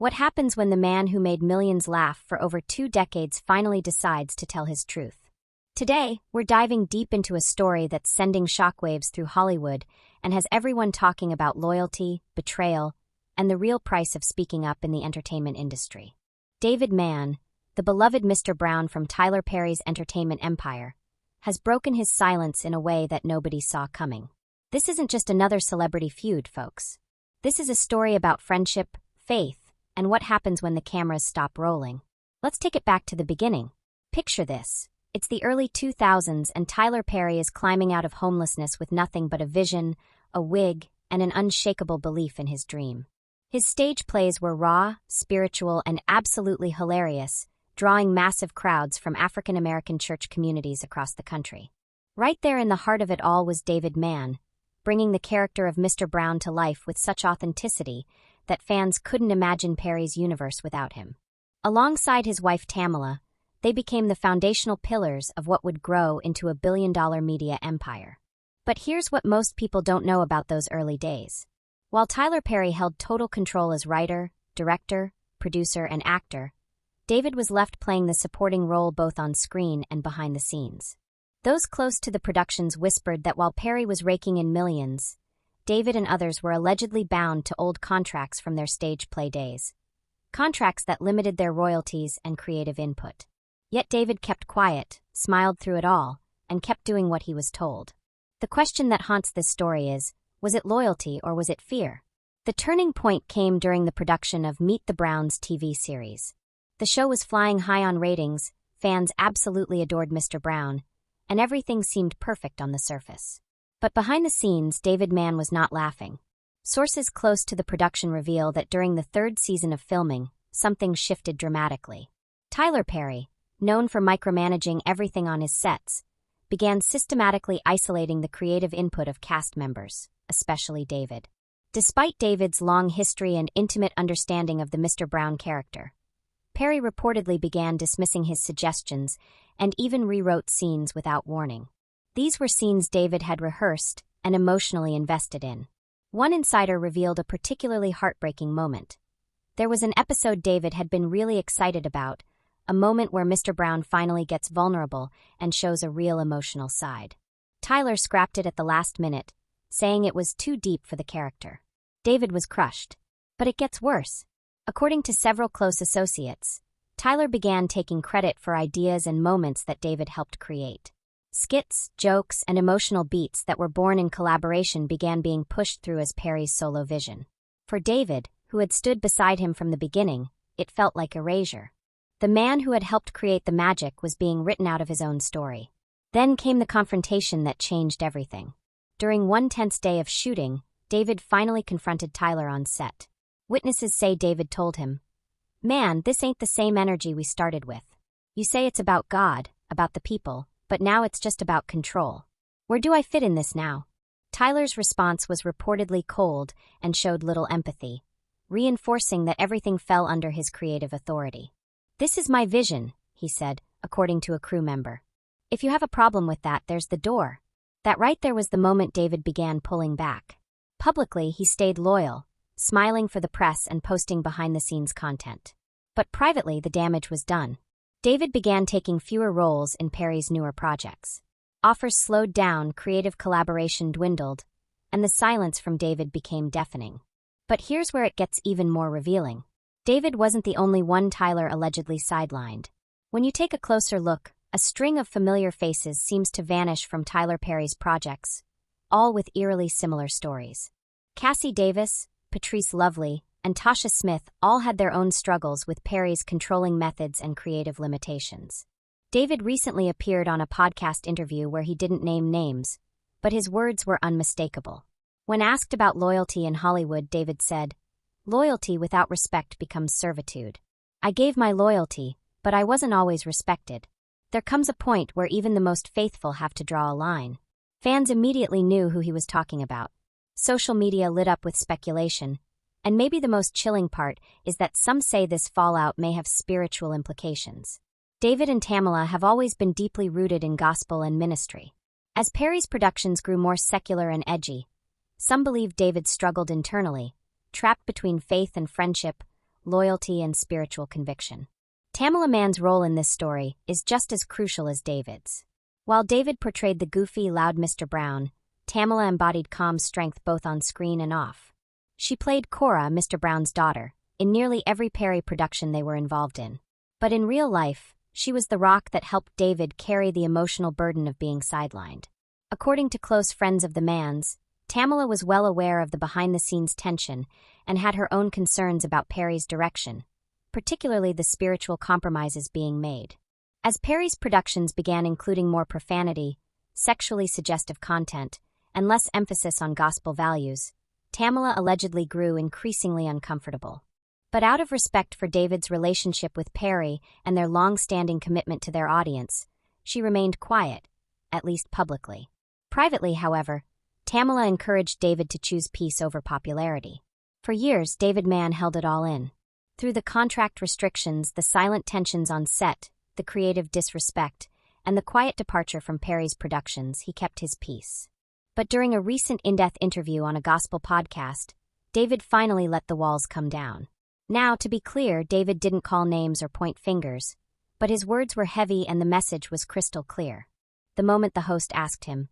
What happens when the man who made millions laugh for over 2 decades finally decides to tell his truth? Today, we're diving deep into a story that's sending shockwaves through Hollywood and has everyone talking about loyalty, betrayal, and the real price of speaking up in the entertainment industry. David Mann, the beloved Mr. Brown from Tyler Perry's entertainment empire, has broken his silence in a way that nobody saw coming. This isn't just another celebrity feud, folks. This is a story about friendship, faith, and what happens when the cameras stop rolling. Let's take it back to the beginning. Picture this. It's the early 2000s and Tyler Perry is climbing out of homelessness with nothing but a vision, a wig, and an unshakable belief in his dream. His stage plays were raw, spiritual, and absolutely hilarious, drawing massive crowds from African American church communities across the country. Right there in the heart of it all was David Mann, bringing the character of Mr. Brown to life with such authenticity that fans couldn't imagine Perry's universe without him. Alongside his wife Tamala, they became the foundational pillars of what would grow into a billion-dollar media empire. But here's what most people don't know about those early days. While Tyler Perry held total control as writer, director, producer, and actor, David was left playing the supporting role both on screen and behind the scenes. Those close to the productions whispered that while Perry was raking in millions, David and others were allegedly bound to old contracts from their stage play days. Contracts that limited their royalties and creative input. Yet David kept quiet, smiled through it all, and kept doing what he was told. The question that haunts this story is, was it loyalty or was it fear? The turning point came during the production of Meet the Browns TV series. The show was flying high on ratings, fans absolutely adored Mr. Brown, and everything seemed perfect on the surface. But behind the scenes, David Mann was not laughing. Sources close to the production reveal that during the 3rd season of filming, something shifted dramatically. Tyler Perry, known for micromanaging everything on his sets, began systematically isolating the creative input of cast members, especially David. Despite David's long history and intimate understanding of the Mr. Brown character, Perry reportedly began dismissing his suggestions and even rewrote scenes without warning. These were scenes David had rehearsed and emotionally invested in. One insider revealed a particularly heartbreaking moment. There was an episode David had been really excited about, a moment where Mr. Brown finally gets vulnerable and shows a real emotional side. Tyler scrapped it at the last minute, saying it was too deep for the character. David was crushed. But it gets worse. According to several close associates, Tyler began taking credit for ideas and moments that David helped create. Skits, jokes, and emotional beats that were born in collaboration began being pushed through as Perry's solo vision. For David, who had stood beside him from the beginning, it felt like erasure. The man who had helped create the magic was being written out of his own story. Then came the confrontation that changed everything. During one tense day of shooting, David finally confronted Tyler on set. Witnesses say David told him, "Man, this ain't the same energy we started with. You say it's about God, about the people, but now it's just about control. Where do I fit in this now?" Tyler's response was reportedly cold and showed little empathy, reinforcing that everything fell under his creative authority. "This is my vision," he said, according to a crew member. "If you have a problem with that, there's the door." That right there was the moment David began pulling back. Publicly, he stayed loyal, smiling for the press and posting behind-the-scenes content. But privately, the damage was done. David began taking fewer roles in Perry's newer projects. Offers slowed down, creative collaboration dwindled, and the silence from David became deafening. But here's where it gets even more revealing. David wasn't the only one Tyler allegedly sidelined. When you take a closer look, a string of familiar faces seems to vanish from Tyler Perry's projects, all with eerily similar stories. Cassie Davis, Patrice Lovely, and Tasha Smith all had their own struggles with Perry's controlling methods and creative limitations. David recently appeared on a podcast interview where he didn't name names, but his words were unmistakable. When asked about loyalty in Hollywood, David said, "Loyalty without respect becomes servitude. I gave my loyalty, but I wasn't always respected. There comes a point where even the most faithful have to draw a line." Fans immediately knew who he was talking about. Social media lit up with speculation, and maybe the most chilling part is that some say this fallout may have spiritual implications. David and Tamala have always been deeply rooted in gospel and ministry. As Perry's productions grew more secular and edgy, some believe David struggled internally, trapped between faith and friendship, loyalty, and spiritual conviction. Tamela Mann's role in this story is just as crucial as David's. While David portrayed the goofy, loud Mr. Brown, Tamela embodied calm strength both on screen and off. She played Cora, Mr. Brown's daughter, in nearly every Perry production they were involved in. But in real life, she was the rock that helped David carry the emotional burden of being sidelined. According to close friends of the Manns, Tamela was well aware of the behind-the-scenes tension and had her own concerns about Perry's direction, particularly the spiritual compromises being made. As Perry's productions began including more profanity, sexually suggestive content, and less emphasis on gospel values, Tamela allegedly grew increasingly uncomfortable. But out of respect for David's relationship with Perry and their long-standing commitment to their audience, she remained quiet, at least publicly. Privately, however, Tamela encouraged David to choose peace over popularity. For years, David Mann held it all in. Through the contract restrictions, the silent tensions on set, the creative disrespect, and the quiet departure from Perry's productions, he kept his peace. But during a recent in-depth interview on a gospel podcast, David finally let the walls come down. Now, to be clear, David didn't call names or point fingers, but his words were heavy and the message was crystal clear. The moment the host asked him,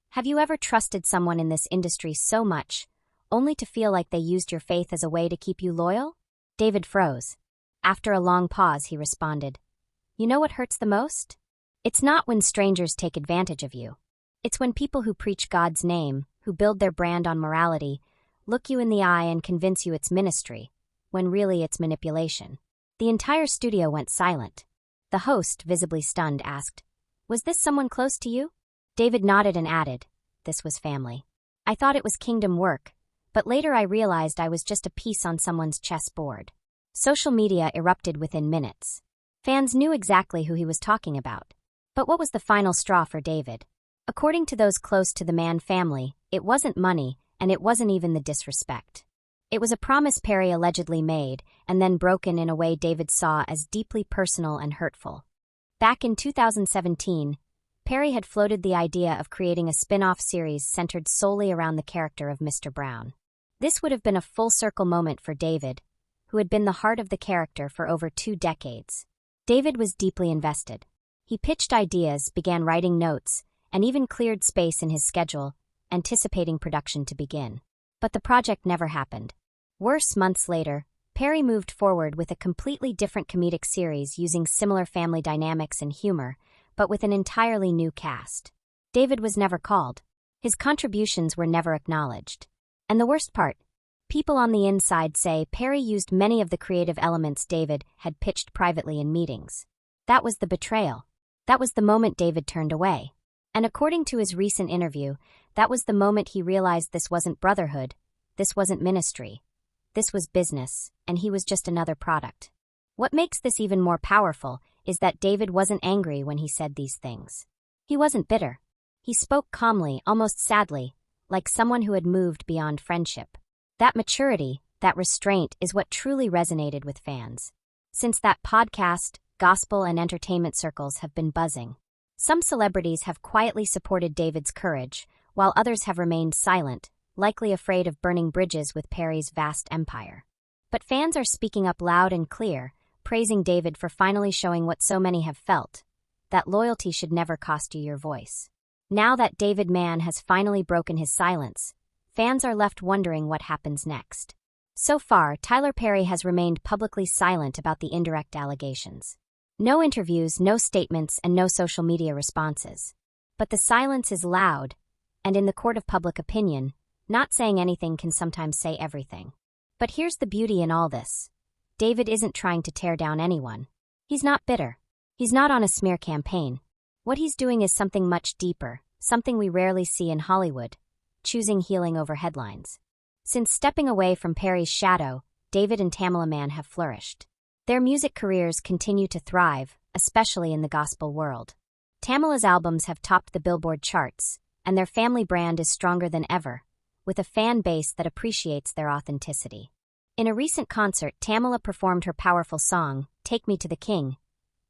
"Have you ever trusted someone in this industry so much, only to feel like they used your faith as a way to keep you loyal?" David froze. After a long pause, he responded, "You know what hurts the most? It's not when strangers take advantage of you. It's when people who preach God's name, who build their brand on morality, look you in the eye and convince you it's ministry, when really it's manipulation." The entire studio went silent. The host, visibly stunned, asked, "Was this someone close to you?" David nodded and added, "This was family. I thought it was kingdom work, but later I realized I was just a piece on someone's chessboard." Social media erupted within minutes. Fans knew exactly who he was talking about. But what was the final straw for David? According to those close to the Mann family, it wasn't money, and it wasn't even the disrespect. It was a promise Perry allegedly made, and then broken in a way David saw as deeply personal and hurtful. Back in 2017, Perry had floated the idea of creating a spin-off series centered solely around the character of Mr. Brown. This would have been a full-circle moment for David, who had been the heart of the character for over 2 decades. David was deeply invested. He pitched ideas, began writing notes, and even cleared space in his schedule, anticipating production to begin. But the project never happened. Worse, months later, Perry moved forward with a completely different comedic series using similar family dynamics and humor, but with an entirely new cast. David was never called. His contributions were never acknowledged. And the worst part? People on the inside say Perry used many of the creative elements David had pitched privately in meetings. That was the betrayal. That was the moment David turned away. And according to his recent interview, that was the moment he realized this wasn't brotherhood, this wasn't ministry. This was business, and he was just another product. What makes this even more powerful is that David wasn't angry when he said these things. He wasn't bitter. He spoke calmly, almost sadly, like someone who had moved beyond friendship. That maturity, that restraint is what truly resonated with fans. Since that podcast, gospel and entertainment circles have been buzzing. Some celebrities have quietly supported David's courage, while others have remained silent, likely afraid of burning bridges with Perry's vast empire. But fans are speaking up loud and clear, praising David for finally showing what so many have felt, that loyalty should never cost you your voice. Now that David Mann has finally broken his silence, fans are left wondering what happens next. So far, Tyler Perry has remained publicly silent about the indirect allegations. No interviews, no statements, and no social media responses. But the silence is loud, and in the court of public opinion, not saying anything can sometimes say everything. But here's the beauty in all this. David isn't trying to tear down anyone. He's not bitter. He's not on a smear campaign. What he's doing is something much deeper, something we rarely see in Hollywood, choosing healing over headlines. Since stepping away from Perry's shadow, David and Tamela Mann have flourished. Their music careers continue to thrive, especially in the gospel world. Tamela's albums have topped the Billboard charts, and their family brand is stronger than ever, with a fan base that appreciates their authenticity. In a recent concert, Tamela performed her powerful song, "Take Me to the King,"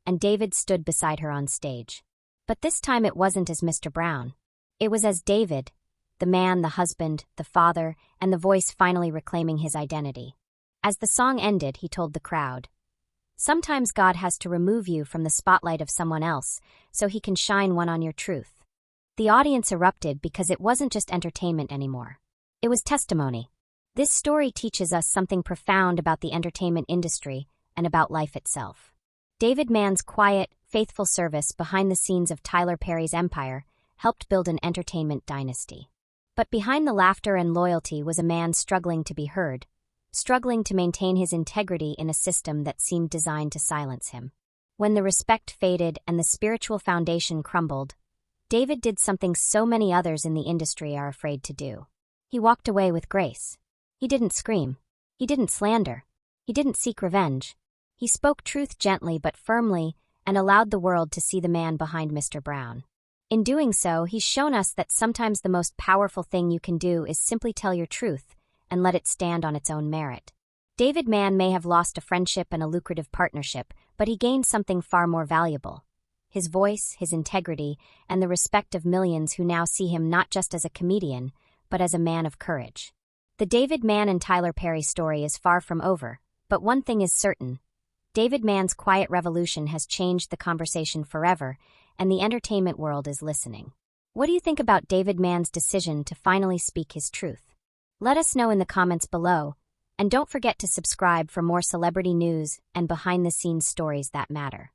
and David stood beside her on stage. But this time it wasn't as Mr. Brown. It was as David, the man, the husband, the father, and the voice finally reclaiming his identity. As the song ended, he told the crowd, "Sometimes God has to remove you from the spotlight of someone else so he can shine one on your truth." The audience erupted because it wasn't just entertainment anymore. It was testimony. This story teaches us something profound about the entertainment industry and about life itself. David Mann's quiet, faithful service behind the scenes of Tyler Perry's empire helped build an entertainment dynasty. But behind the laughter and loyalty was a man struggling to be heard, struggling to maintain his integrity in a system that seemed designed to silence him. When the respect faded and the spiritual foundation crumbled, David did something so many others in the industry are afraid to do. He walked away with grace. He didn't scream. He didn't slander. He didn't seek revenge. He spoke truth gently but firmly and allowed the world to see the man behind Mr. Brown. In doing so, he's shown us that sometimes the most powerful thing you can do is simply tell your truth and let it stand on its own merit. David Mann may have lost a friendship and a lucrative partnership, but he gained something far more valuable: his voice, his integrity, and the respect of millions who now see him not just as a comedian, but as a man of courage. The David Mann and Tyler Perry story is far from over, but one thing is certain: David Mann's quiet revolution has changed the conversation forever, and the entertainment world is listening. What do you think about David Mann's decision to finally speak his truth? Let us know in the comments below, and don't forget to subscribe for more celebrity news and behind-the-scenes stories that matter.